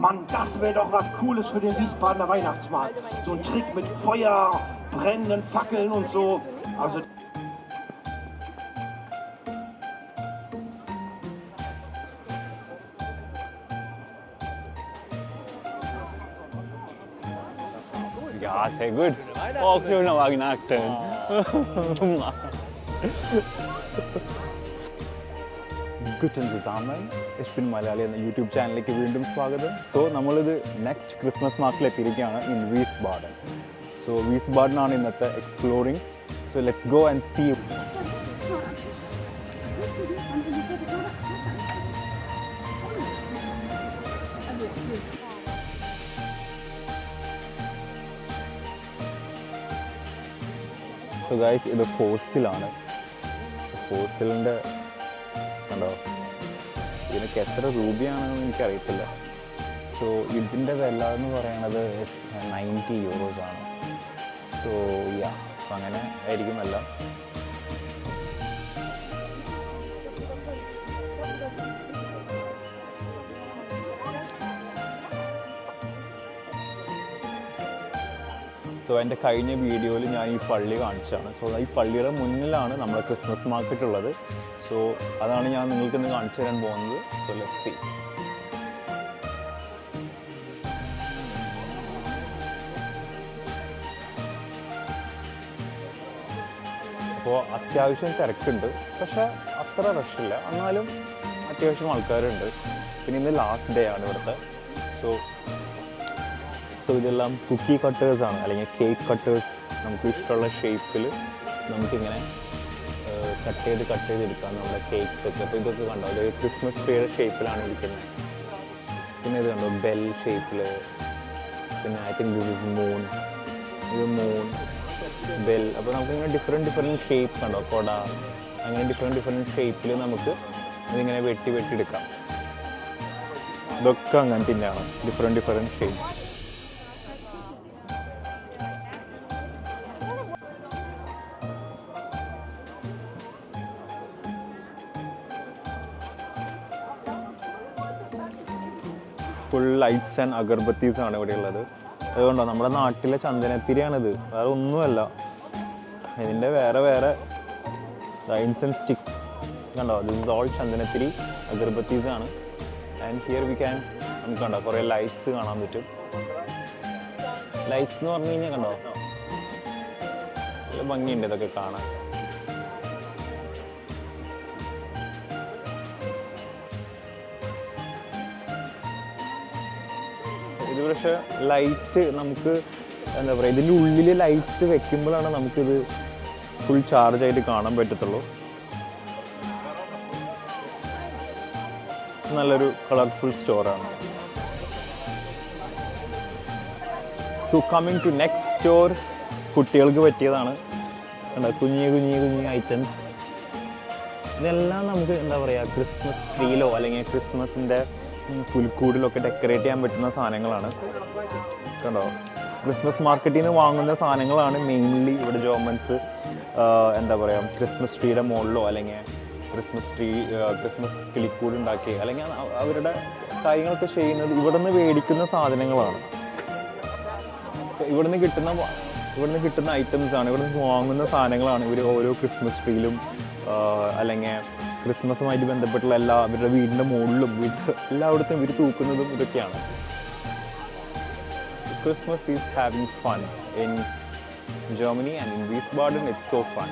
Mann, das wäre doch was Cooles für den Wiesbadener Weihnachtsmarkt. So ein Trick mit Feuer, brennenden Fackeln und so. Also Ja, sehr gut. Oh, schöner Weihnachten. Guten zusammen. Ich bin Malayali എന്ന YouTube ചാനലിലേക്ക് വീണ്ടും സ്വാഗതം. So നമ്മളിത് next Christmas മാർക്കറ്റിലെത്തിയിരിക്കുകയാണ് in Wiesbaden. So വീസ്ബാഡനാണ് ഇന്നത്തെ exploring. So let's go and see. So guys ഇത് ഫോസിലാണ്. ഫോസിലിൻ്റെ കണ്ടോ, ഇതിനൊക്കെ എത്ര രൂപയാണെന്ന് എനിക്കറിയത്തില്ല. സോ ഇതിൻ്റെ വില എന്ന് പറയുന്നത് ഇറ്റ്സ് 90 euros ആണ്. സോ യാ, അപ്പം അങ്ങനെ ആയിരിക്കും എല്ലാം. സോ എൻ്റെ കഴിഞ്ഞ വീഡിയോയിൽ ഞാൻ ഈ പള്ളി കാണിച്ചതാണ്. സോ ഈ പള്ളിയുടെ മുന്നിലാണ് നമ്മുടെ ക്രിസ്മസ് മാർക്കറ്റ് ഉള്ളത്. സോ അതാണ് ഞാൻ നിങ്ങൾക്ക് ഇന്ന് കാണിച്ചു തരാൻ പോകുന്നത്. So let's see. അപ്പോൾ അത്യാവശ്യം തിരക്കുണ്ട്, പക്ഷേ അത്ര റഷില്ല. എന്നാലും അത്യാവശ്യം ആൾക്കാരുണ്ട്. പിന്നെ ഇന്ന് ലാസ്റ്റ് ഡേ ആണ് ഇവിടുത്തെ. സോ ഇതെല്ലാം കുക്കി കട്ടേഴ്സാണ്, അല്ലെങ്കിൽ കേക്ക് കട്ടേഴ്സ്. നമുക്ക് ഇഷ്ടമുള്ള ഷേപ്പിൽ നമുക്കിങ്ങനെ കട്ട് ചെയ്തെടുക്കാം നമ്മുടെ കേക്ക്സ് ഒക്കെ. അപ്പോൾ ഇതൊക്കെ കണ്ടോ, ഒരു ക്രിസ്മസ് ട്രീയുടെ ഷേപ്പിലാണ് ഇരിക്കുന്നത്. പിന്നെ ഇത് കണ്ടോ, ബെൽ ഷേപ്പിൽ. പിന്നെ I think this is moon. ഇത് മൂൺ, ബെൽ. അപ്പോൾ നമുക്കിങ്ങനെ ഡിഫറെൻറ്റ് ഷേപ്പ് കണ്ടോ, കൊട, അങ്ങനെ ഡിഫറെൻറ്റ് ഷേപ്പിൽ നമുക്ക് ഇതിങ്ങനെ വെട്ടിയെടുക്കാം. ഇതൊക്കെ അങ്ങനെ തന്നെയാണ്, different shapes. Full lights and അഗർബത്തീസാണ് ഇവിടെ ഉള്ളത്. അതുകൊണ്ടോ നമ്മുടെ നാട്ടിലെ ചന്ദനത്തിരിയാണിത്, വേറെ ഒന്നുമല്ല. ഇതിൻ്റെ വേറെ ഇൻസെൻസ് സ്റ്റിക്സ് കണ്ടോ, ദിസ് ഇസ് ഓൾ ചന്ദനത്തിരി അഗർബത്തീസാണ്. ആൻഡ് ഹിയർ വി ക്യാൻ, നമുക്ക് കണ്ടോ കുറേ ലൈറ്റ്സ് കാണാൻ പറ്റും. ലൈറ്റ്സ് എന്ന് പറഞ്ഞു കഴിഞ്ഞാൽ കണ്ടോ, നല്ല ഭംഗിയുണ്ട് ഇതൊക്കെ കാണാൻ. ഇത് പക്ഷേ ലൈറ്റ് നമുക്ക് എന്താ പറയുക, ഇതിൻ്റെ ഉള്ളിൽ ലൈറ്റ്സ് വെക്കുമ്പോഴാണ് നമുക്കിത് ഫുൾ ചാർജ് ആയിട്ട് കാണാൻ പറ്റത്തുള്ളൂ. നല്ലൊരു കളർഫുൾ സ്റ്റോറാണ്. So coming to next store, കുട്ടികൾക്ക് പറ്റിയതാണ്. കുഞ്ഞു ഐറ്റംസ്. ഇതെല്ലാം നമുക്ക് എന്താ പറയുക, ക്രിസ്മസ് ട്രീയിലോ അല്ലെങ്കിൽ ക്രിസ്മസിൻ്റെ പുൽക്കൂടിലൊക്കെ ഡെക്കറേറ്റ് ചെയ്യാൻ പറ്റുന്ന സാധനങ്ങളാണ്. കണ്ടോ, ക്രിസ്മസ് മാർക്കറ്റിൽ നിന്ന് വാങ്ങുന്ന സാധനങ്ങളാണ് മെയിൻലി ഇവിടെ ജോമൻസ് എന്താ പറയുക, ക്രിസ്മസ് ട്രീയുടെ മുകളിലോ അല്ലെങ്കിൽ ക്രിസ്മസ് കിളിക്കൂട് ഉണ്ടാക്കി അല്ലെങ്കിൽ അവരുടെ കാര്യങ്ങളൊക്കെ ചെയ്യുന്നത് ഇവിടെ നിന്ന് മേടിക്കുന്ന സാധനങ്ങളാണ്. ഇവിടുന്ന് കിട്ടുന്ന ഐറ്റംസാണ്, ഇവിടുന്ന് വാങ്ങുന്ന സാധനങ്ങളാണ് ഇവർ ഓരോ ക്രിസ്മസ് ട്രീയിലും അല്ലെങ്കിൽ ക്രിസ്മസുമായിട്ട് ബന്ധപ്പെട്ടുള്ള അവരുടെ വീടിൻ്റെ മുകളിലും എല്ലായിടത്തും ഇവർ തൂക്കുന്നതും ഇതൊക്കെയാണ്. Christmas is having fun in Germany and in Wiesbaden. It's so fun.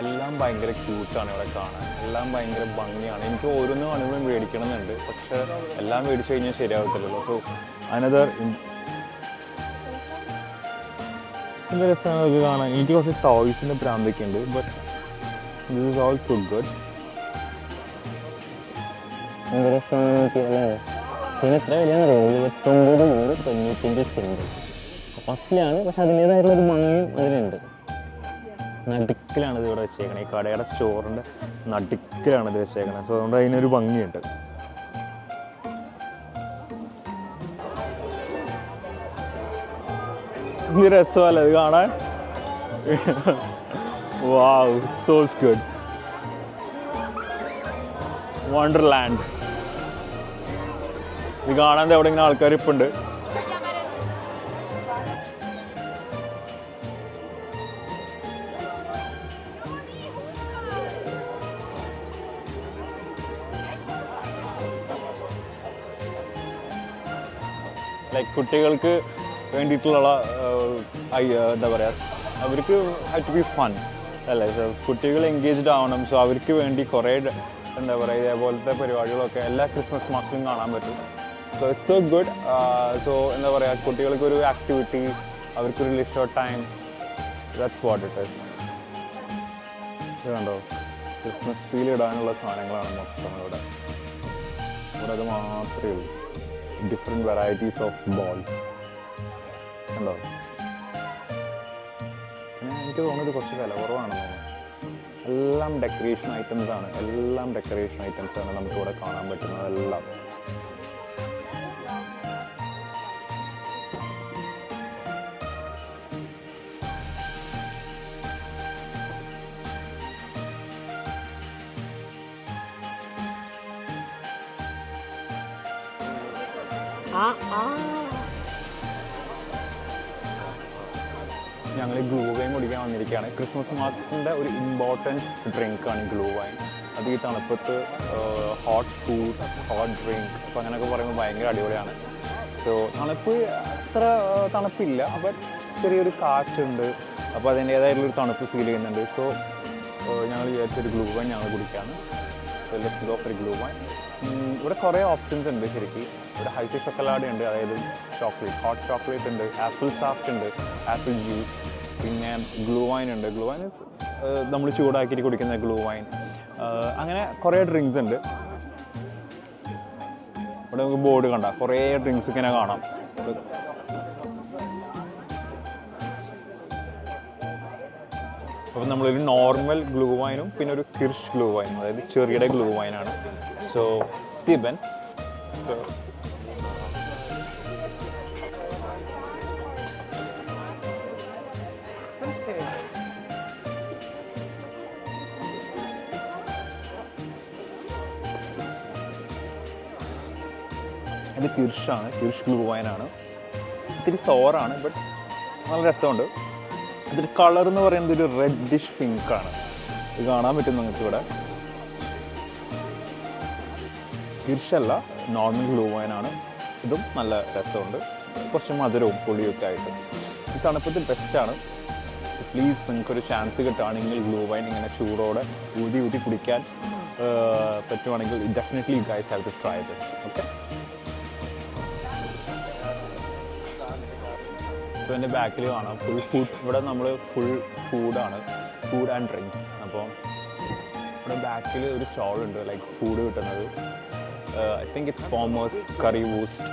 എല്ലാം ഭയങ്കര ക്യൂട്ടാണ് ഇവിടെ കാണാൻ, എല്ലാം ഭയങ്കര ഭംഗിയാണ്. എനിക്ക് ഓരോന്നും കാണുമ്പോഴും മേടിക്കണമെന്നുണ്ട്, പക്ഷേ എല്ലാം മേടിച്ചു കഴിഞ്ഞാൽ ശരിയാവത്തില്ലല്ലോ. സോ അനദർ ഇതിൻ്റെ രസങ്ങളൊക്കെ കാണാൻ. എനിക്ക് കുറച്ച് ടോയ്സിൻ്റെ ഭ്രാന്തൊക്കെ ഉണ്ട്, but this is also good. ഇതിന് എത്ര വിലയാണെന്ന് അറിയാം, 90 സെൻറ്റ്. കോസ്റ്റ്ലിയാണ്, പക്ഷെ അതിൻ്റേതായിട്ടുള്ളൊരു ഭംഗിയും അതിനുണ്ട്. നടുക്കിലാണ് ഇത് ഇവിടെ വെച്ചേക്കണേ, ഈ കടയുടെ സ്റ്റോറിൻ്റെ നടുക്കിലാണ് ഇത് വെച്ചേക്കണേ. സോ അതുകൊണ്ട് അതിനൊരു ഭംഗിയുണ്ട്. ഇത് രസമല്ല ഇത് കാണാൻ. Wow, so good. Wonderland. ഇത് കാണാൻ എവിടെ ഇങ്ങനെ ആൾക്കാർ ഇപ്പം ഉണ്ട്. ലൈക്ക് കുട്ടികൾക്ക് വേണ്ടിയിട്ടുള്ള എന്താ പറയുക, അവർക്ക് ഹാവ് ടു ബി ഫൺ അല്ലേ. കുട്ടികൾ എൻഗേജ്ഡ് ആവണം. സോ അവർക്ക് വേണ്ടി കുറേ എന്താ പറയുക ഇതേപോലത്തെ പരിപാടികളൊക്കെ എല്ലാ ക്രിസ്മസ് മാർക്കറ്റിലും കാണാൻ പറ്റും. So it's so good. So എന്താ പറയുക, കുട്ടികൾക്കൊരു ആക്ടിവിറ്റി, അവർക്കൊരു leisure time, that's what it is. ഇത് കണ്ടോ, ക്രിസ്മസ് ഫീൽ ഇടാനുള്ള സാധനങ്ങളാണ് മൊത്തം ഇവിടെ. ഇവിടെ അത് മാത്രമേ ഉള്ളൂ. ഡിഫറെൻറ്റ് വെറൈറ്റീസ് ഓഫ് ബോൾസ് ഉണ്ടോ. പിന്നെ എനിക്ക് തോന്നുന്നത് കുറച്ച് വില കുറവാണെന്ന് തോന്നുന്നു. എല്ലാം ഡെക്കറേഷൻ ഐറ്റംസ് ആണ്. നമുക്കിവിടെ കാണാൻ പറ്റുന്നതെല്ലാം. ഞങ്ങൾ ഗ്ലൂ വൈൻ കുടിക്കാൻ വന്നിരിക്കുകയാണ്. ക്രിസ്മസ് മാർക്കറ്റിൻ്റെ ഒരു ഇമ്പോർട്ടൻറ്റ് ഡ്രിങ്കാണ് ഗ്ലൂ വൈൻ. അത് ഈ തണുപ്പത്ത് ഹോട്ട് ഫുഡ്, ഹോട്ട് ഡ്രിങ്ക് അപ്പോൾ അങ്ങനെയൊക്കെ പറയുമ്പോൾ ഭയങ്കര അടിപൊളിയാണ്. സോ തണുപ്പ് അത്ര തണുപ്പില്ല, അപ്പം ചെറിയൊരു കാറ്റുണ്ട്. അപ്പോൾ അതിൻ്റേതായിട്ടുള്ളൊരു തണുപ്പ് ഫീൽ ചെയ്യുന്നുണ്ട്. സോ ഞങ്ങൾ വിചാരിച്ചൊരു ഗ്ലൂ വൈൻ ഞങ്ങൾ കുടിക്കുകയാണ്. So let's go for glühwein. ഇവിടെ കുറേ ഓപ്ഷൻസ് ഉണ്ട് ശരിക്കും. ഇവിടെ ഹൈസി ചോക്കലാഡ ഉണ്ട്, അതായത് ചോക്ലേറ്റ്, ഹോട്ട് ചോക്ലേറ്റ് ഉണ്ട്, ആപ്പിൾ സാഫ്റ്റ് ഉണ്ട്, ആപ്പിൾ ജ്യൂസ്, പിന്നെ ഗ്ലൂ വൈൻ ഉണ്ട്. ഗ്ലൂ വൈൻ നമ്മൾ ചൂടാക്കിയിട്ട് കുടിക്കുന്ന ഗ്ലൂ വൈൻ. അങ്ങനെ കുറേ ഡ്രിങ്ക്സ് ഉണ്ട്. ഇവിടെ നമുക്ക് ബോർഡ് കണ്ട കുറേ ഡ്രിങ്ക്സ് ഇങ്ങനെ കാണാം. അപ്പോൾ നമ്മളൊരു നോർമൽ ഗ്ലൂ വൈനും പിന്നെ ഒരു കിർഷ് ഗ്ലൂ വൈനും, അതായത് ചെറിയുടെ ഗ്ലൂ വൈനാണ്. സോ സിബൻ ഇത് കിർഷാണ്, കിർഷ് ഗ്ലൂ വൈനാണ്. ഇത്തിരി സോറാണ്, ബട്ട് നല്ല രസമുണ്ട്. ഇതിൻ്റെ കളർ എന്ന് പറയുന്നത് ഒരു റെഡിഷ് പിങ്കാണ്. ഇത് കാണാൻ പറ്റും നിങ്ങൾക്ക് ഇവിടെ. കിർഷല്ല, നോർമൽ ഗ്ലൂ വൈനാണ്. ഇതും നല്ല രസമുണ്ട്, കുറച്ച് മധുരവും പുളിയൊക്കെ ആയിട്ട്. ഈ തണുപ്പത്തിൽ ബെസ്റ്റാണ്. പ്ലീസ് നിങ്ങൾക്കൊരു ചാൻസ് കിട്ടുകയാണെങ്കിൽ ഗ്ലൂ വൈൻ ഇങ്ങനെ ചൂടോടെ ഊതി കുടിക്കാൻ പറ്റുവാണെങ്കിൽ definitely you guys have to try this. Okay, so എൻ്റെ ബാക്കിൽ കാണാം ഫുൾ ഫുഡ്. ഇവിടെ നമ്മൾ ഫുൾ ഫുഡാണ്, ഫുഡ് ആൻഡ് ഡ്രിങ്ക്സ്. അപ്പോൾ ഇവിടെ ബാക്കിൽ ഒരു സ്റ്റോളുണ്ട് ലൈക്ക് ഫുഡ് കിട്ടുന്നത്. ഐ തിങ്ക് ഇറ്റ്സ് ഫോമേഴ്സ് കറി വൂസ്റ്റ്,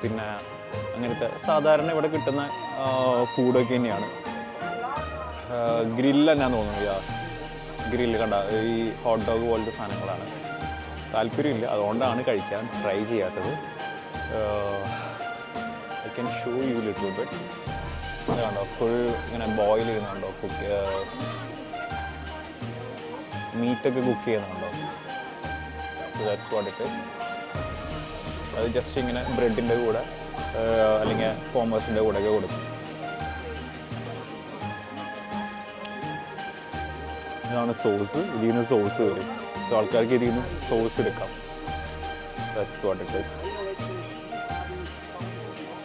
പിന്നെ അങ്ങനത്തെ സാധാരണ ഇവിടെ കിട്ടുന്ന ഫുഡൊക്കെ തന്നെയാണ്. ഗ്രില്ല് തന്നെയാണെന്ന് തോന്നുന്നു. ഗ്രില്ല് കണ്ട ഈ ഹോട്ട് ഡോഗ് പോലത്തെ സാധനങ്ങളാണ്. താല്പര്യമില്ല, അതുകൊണ്ടാണ് കഴിക്കാൻ ട്രൈ ചെയ്യാത്തത്. I can show you little bit. ഇത് കണ്ടോ, ഫുൾ ഇങ്ങനെ ബോയിൽ ചെയ്യുന്നുണ്ടോ, മീറ്റൊക്കെ കുക്ക് ചെയ്യുന്നുണ്ടോ. So that's what it is. അത് ജസ്റ്റ് ഇങ്ങനെ ബ്രെഡിൻ്റെ കൂടെ അല്ലെങ്കിൽ കോമേഴ്സിൻ്റെ കൂടെയൊക്കെ കൊടുക്കും. ഇതാണ് സോസ്. ഇതിൽ നിന്ന് സോസ് വരും. സോ ആൾക്കാർക്ക് ഇതിൽ നിന്ന് സോസ് എടുക്കാം. That's what it is.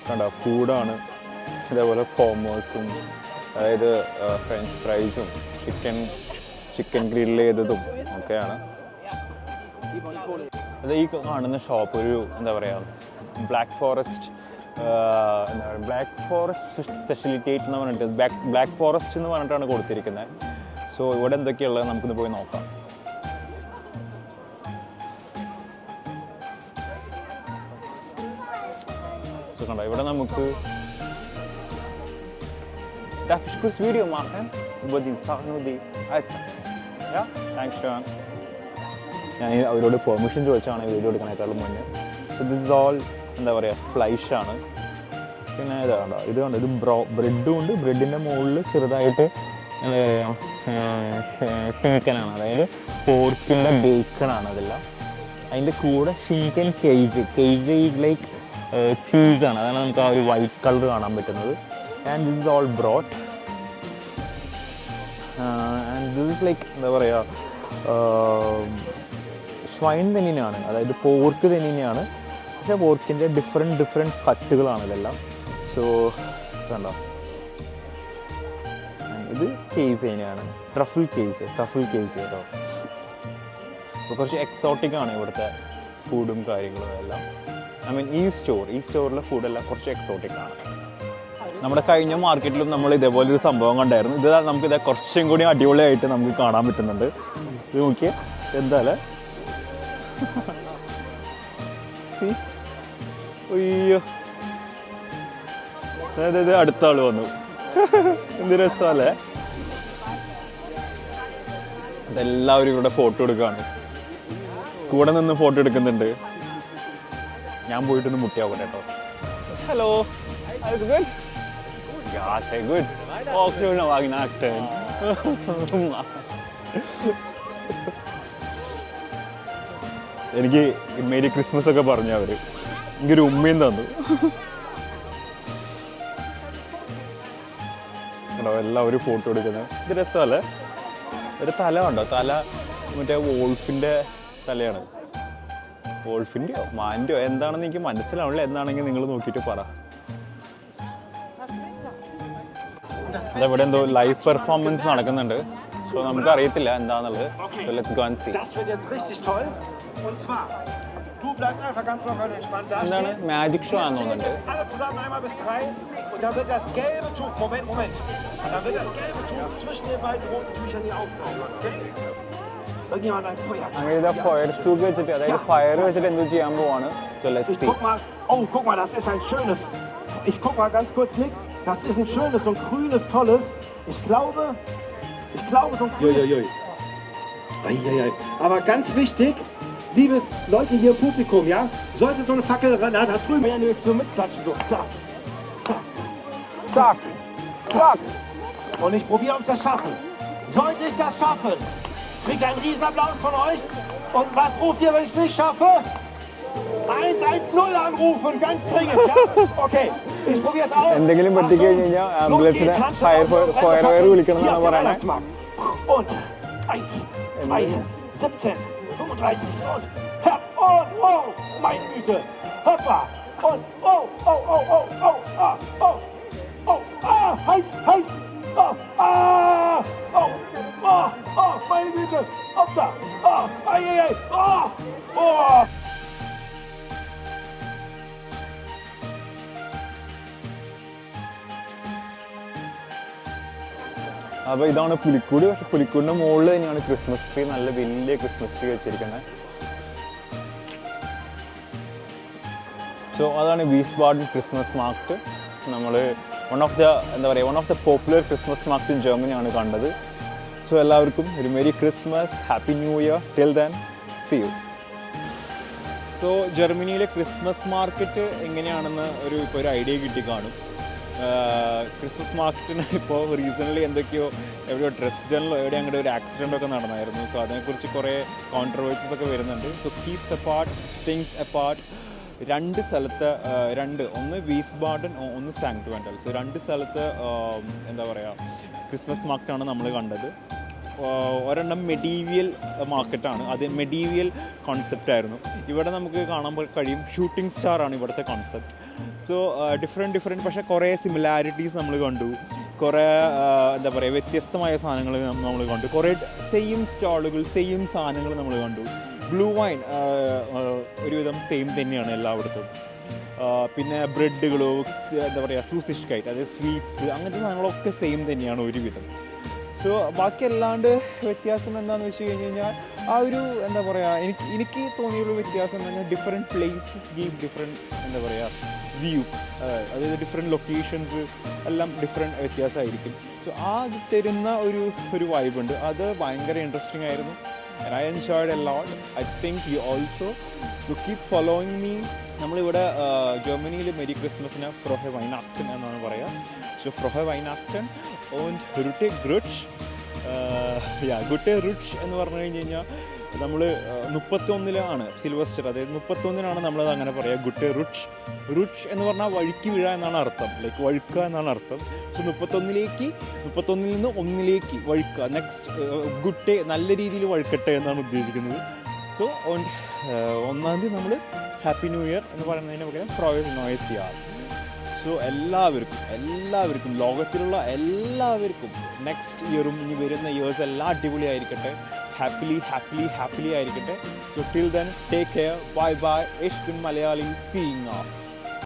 കണ്ടോ, ഫുഡാണ്. ഇതേപോലെ കോമേഴ്സും, അതായത് ഫ്രഞ്ച് ഫ്രൈസും ചിക്കൻ ഗ്രില്ല് ചെയ്തതും ഒക്കെയാണ്. അത് ഈ കാണുന്ന ഷോപ്പ് ഒരു എന്താ പറയുക ബ്ലാക്ക് ഫോറസ്റ്റ് സ്പെഷ്യലിറ്റേറ്റ് എന്ന് പറഞ്ഞിട്ട് ബ്ലാക്ക് ഫോറസ്റ്റ് എന്ന് പറഞ്ഞിട്ടാണ് കൊടുത്തിരിക്കുന്നത്. സോ ഇവിടെ എന്തൊക്കെയുള്ളത് നമുക്കിന്ന് പോയി നോക്കാം. സോ കണ്ടോ, ഇവിടെ നമുക്ക് Darf ich kurz Video machen über die Sachen, die Eis? Ja? Thanks, Sean. ഞാൻ അവരോട് പെർമിഷൻ ചോദിച്ചാണ് വീഡിയോ എടുക്കാനായിട്ടുള്ള മുന്നേ. സോ ദിസ് ഇസ് ഓൾ എന്താ പറയുക ഫ്ലൈഷാണ്. പിന്നെ ഇതാണ്ടോ, ഇത് കണ്ടോ, ഇത് ബ്രെഡും ഉണ്ട്. ബ്രെഡിൻ്റെ മുകളിൽ ചെറുതായിട്ട് ചിക്കനാണ്, അതായത് പോർക്കിൻ്റെ ബേക്കണാണ് അതെല്ലാം. അതിൻ്റെ കൂടെ ഷിങ്കൻ കേസ് ഈസ് ലൈക്ക് ചീസാണ്, അതാണ് നമുക്ക് ആ ഒരു വൈറ്റ് കളർ കാണാൻ പറ്റുന്നത്. And this is all brought and this is like എന്താ പറയുക സ്വൈൻ തന്നെയാണ്, അതായത് പോർക്ക് തന്നെയാണ്. പക്ഷേ പോർക്കിൻ്റെ ഡിഫറെൻറ്റ് കട്ടുകളാണ് ഇതെല്ലാം. സോ കണ്ടോ, ഇത് കേസ് തന്നെയാണ്, ട്രഫിൾ കേസ് കേട്ടോ. അപ്പോൾ കുറച്ച് എക്സോട്ടിക് ആണ് ഇവിടുത്തെ ഫുഡും കാര്യങ്ങളും എല്ലാം. ഐ മീൻ ഈ സ്റ്റോറിലെ ഫുഡെല്ലാം കുറച്ച് എക്സോട്ടിക് ആണ്. നമ്മുടെ കഴിഞ്ഞ മാർക്കറ്റിലും നമ്മൾ ഇതേപോലൊരു സംഭവം കണ്ടായിരുന്നു. ഇത് നമുക്കിത് കുറച്ചും കൂടി അടിപൊളിയായിട്ട് നമുക്ക് കാണാൻ പറ്റുന്നുണ്ട്. ഇത് നോക്കിയേ എന്താല്ലേ, അയ്യോ അതായത് അടുത്ത ആൾ വന്നു. എന്ത് രസമല്ലേ, അതെല്ലാവരും ഇവിടെ ഫോട്ടോ എടുക്കുകയാണ്, കൂടെ നിന്ന് ഫോട്ടോ എടുക്കുന്നുണ്ട്. ഞാൻ പോയിട്ടൊന്ന് മുട്ടിയാവട്ടെ കേട്ടോ. ഹലോ, എനിക്ക് മേരി ക്രിസ്മസ് ഒക്കെ പറഞ്ഞു അവര്. എനിക്കൊരു ഉമ്മയും തന്നു. എല്ലാവരും ഫോട്ടോ എടുക്കുന്നത്. ഇത് രസമല്ലേ, ഒരു തല ഉണ്ടോ, തല മറ്റേ വോൾഫിൻ്റെ തലയാണ്. വോൾഫിൻ്റെയോ മാൻ്റെയോ എന്താണെന്ന് എനിക്ക് മനസ്സിലാവില്ല. എന്താണെങ്കിൽ നിങ്ങൾ നോക്കിയിട്ട് പറ. ഇവിടെ എന്തോ ലൈവ് പെർഫോമൻസ് നടക്കുന്നുണ്ട്. സോ നമുക്ക് അറിയത്തില്ല എന്താണെന്നുള്ളത്. So let's go and see. എന്താണ് മാജിക് ഷോ ആണെന്ന് തോന്നുന്നുണ്ട്. Und dann wird das gelbe Tuch, Moment. Dann wird das gelbe Tuch zwischen den beiden roten Tüchern hier auftauchen, okay? Irgendjemand ein Feuer. അങ്ങനെ fire souk വെച്ചിട്ട്, അതായത് fire വെച്ചിട്ട് എന്തോ ചെയ്യാൻ പോവാണ്. So let's see. Guck mal, das ist ein schönes. Ich guck mal ganz kurz, Nick. Das ist ein schönes, so ein grünes, tolles. Ich glaube, so ein grünes. Eieiei. Aber ganz wichtig, liebe Leute hier im Publikum, ja, sollte so eine Fackel ran, da drüben ja nicht so mitklatschen, so. Zack. Und ich probiere, ob ich das schaffe. Sollte ich das schaffen, kriege ich einen Riesenapplaus von euch. Und was ruft ihr, wenn ich es nicht schaffe? 110 anrufen, ganz dringend, ja? Okay, ich probiere es aus. എന്തെങ്കിലും പറ്റിക്കഴിഞ്ഞാൽ ആംബുലൻസിനെ fire വിളിക്കണം എന്നാണ് പറയുന്നത്. Und 1, 2, 17, 35 und hopp und oh, meine Güte, hoppa und oh, heiß, oh, meine Güte, hoppla, ei, oh. അപ്പോൾ ഇതാണ് പുലിക്കൂട്. പക്ഷെ പുലിക്കൂടിൻ്റെ മുകളിൽ തന്നെയാണ് ക്രിസ്മസ് ട്രീ, നല്ല വലിയ ക്രിസ്മസ് ട്രീ വെച്ചിരിക്കുന്നത്. സോ അതാണ് വീസ്ബാഡൻ ക്രിസ്മസ് മാർക്കറ്റ്. നമ്മൾ one of the popular Christmas market in ജർമ്മനിയാണ് കണ്ടത്. സോ എല്ലാവർക്കും ഒരു merry Christmas, happy new year. Till then see you. So ജർമ്മനിയിലെ ക്രിസ്മസ് മാർക്കറ്റ് എങ്ങനെയാണെന്ന് ഇപ്പോൾ ഒരു ഐഡിയ കിട്ടി കാണും. ക്രിസ്മസ് മാർക്കറ്റിന് ഇപ്പോൾ റീസൺലി എന്തൊക്കെയോ എവിടെയോ ഡ്രസ്ഡനിലോ എവിടെ അങ്ങോട്ട് ഒരു ആക്സിഡൻ്റ് ഒക്കെ നടന്നായിരുന്നു. സോ അതിനെക്കുറിച്ച് കുറേ കോൺട്രവേഴ്സീസ് ഒക്കെ വരുന്നുണ്ട്. So keeps apart, things apart. രണ്ട് സ്ഥലത്ത് ഒന്ന് വീസ്ബാഡൻ, ഒന്ന് സാങ്ക്ട് വെൻഡൽ. സോ രണ്ട് സ്ഥലത്ത് എന്താ പറയുക ക്രിസ്മസ് മാർക്കറ്റാണ് നമ്മൾ കണ്ടത്. ഒരെണ്ണം മെഡീവിയൽ മാർക്കറ്റാണ്, അത് മെഡീവിയൽ കോൺസെപ്റ്റായിരുന്നു. ഇവിടെ നമുക്ക് കാണാൻ കഴിയും ഷൂട്ടിംഗ് സ്റ്റാറാണ് ഇവിടുത്തെ കോൺസെപ്റ്റ്. സോ ഡിഫറെൻറ്റ് പക്ഷേ കുറേ സിമിലാരിറ്റീസ് നമ്മൾ കണ്ടു. കുറേ എന്താ പറയുക വ്യത്യസ്തമായ സാധനങ്ങൾ നമ്മൾ കണ്ടു. കുറേ സെയിം സ്റ്റാളുകൾ, സെയിം സാധനങ്ങൾ നമ്മൾ കണ്ടു. ബ്ലൂ വൈൻ ഒരുവിധം സെയിം തന്നെയാണ് എല്ലായിടത്തും. പിന്നെ ബ്രെഡുകളോ എന്താ പറയുക സൂസിഷ്കൈറ്റ്, അതായത് സ്വീറ്റ്സ്, അങ്ങനത്തെ സാധനങ്ങളൊക്കെ സെയിം തന്നെയാണ് ഒരുവിധം. സോ ബാക്കി അല്ലാണ്ട് വ്യത്യാസം എന്താണെന്ന് വെച്ച് കഴിഞ്ഞാൽ ആ ഒരു എന്താ പറയുക എനിക്ക് തോന്നിയുള്ള വ്യത്യാസം എന്ന് പറഞ്ഞാൽ ഡിഫറെൻറ്റ് പ്ലേസസ് ഗീവ് ഡിഫറെൻറ്റ് എന്താ പറയുക വ്യൂ, അതായത് ഡിഫറെൻറ്റ് ലൊക്കേഷൻസ് എല്ലാം ഡിഫറെൻറ്റ് വ്യത്യാസമായിരിക്കും. സോ ആ തരുന്ന ഒരു വൈബുണ്ട്, അത് ഭയങ്കര ഇൻട്രസ്റ്റിംഗ് ആയിരുന്നു. And I enjoyed a lot. I think you also. So keep following me. നമ്മളിവിടെ ജർമ്മനിയിൽ മെരി ക്രിസ്മസിന് ഫ്രോഹെ വൈനാക്ടൻ എന്നാണ് പറയുക. സോ ഫ്രോഹെ വൈനാക്ടൻ und Gute Rutsch. Gute Rutsch എന്ന് പറഞ്ഞു കഴിഞ്ഞ് കഴിഞ്ഞാൽ നമ്മൾ 31-ലാണ് സിൽവസ്റ്റർ, അതായത് 31-നാണ് നമ്മളത് അങ്ങനെ പറയുക. ഗുഡ് റുച്ച്, റുച്ച് എന്ന് പറഞ്ഞാൽ വഴുക്കി വീഴ എന്നാണ് അർത്ഥം, ലൈക്ക് വഴുക്കുക എന്നാണ് അർത്ഥം. സോ 31-ൽ നിന്ന് 1-ലേക്ക് വഴുക്കുക, നെക്സ്റ്റ് ഗുഡ് നല്ല രീതിയിൽ വഴുക്കട്ടെ എന്നാണ് ഉദ്ദേശിക്കുന്നത്. സോ 1-ാം തീയതി നമ്മൾ ഹാപ്പി ന്യൂ ഇയർ എന്ന് പറയുന്നതിന് പകരം ഫ്രോയിസ് നോയ്സ് ഇയർ. സോ എല്ലാവർക്കും ലോകത്തിലുള്ള എല്ലാവർക്കും നെക്സ്റ്റ് ഇയറും ഇനി വരുന്ന ഇയേഴ്സ് എല്ലാം അടിപൊളിയായിരിക്കട്ടെ, ഹാപ്പിലി ആയിരിക്കട്ടെ. So till then take care, bye bye. Ich bin Malayali, signing off.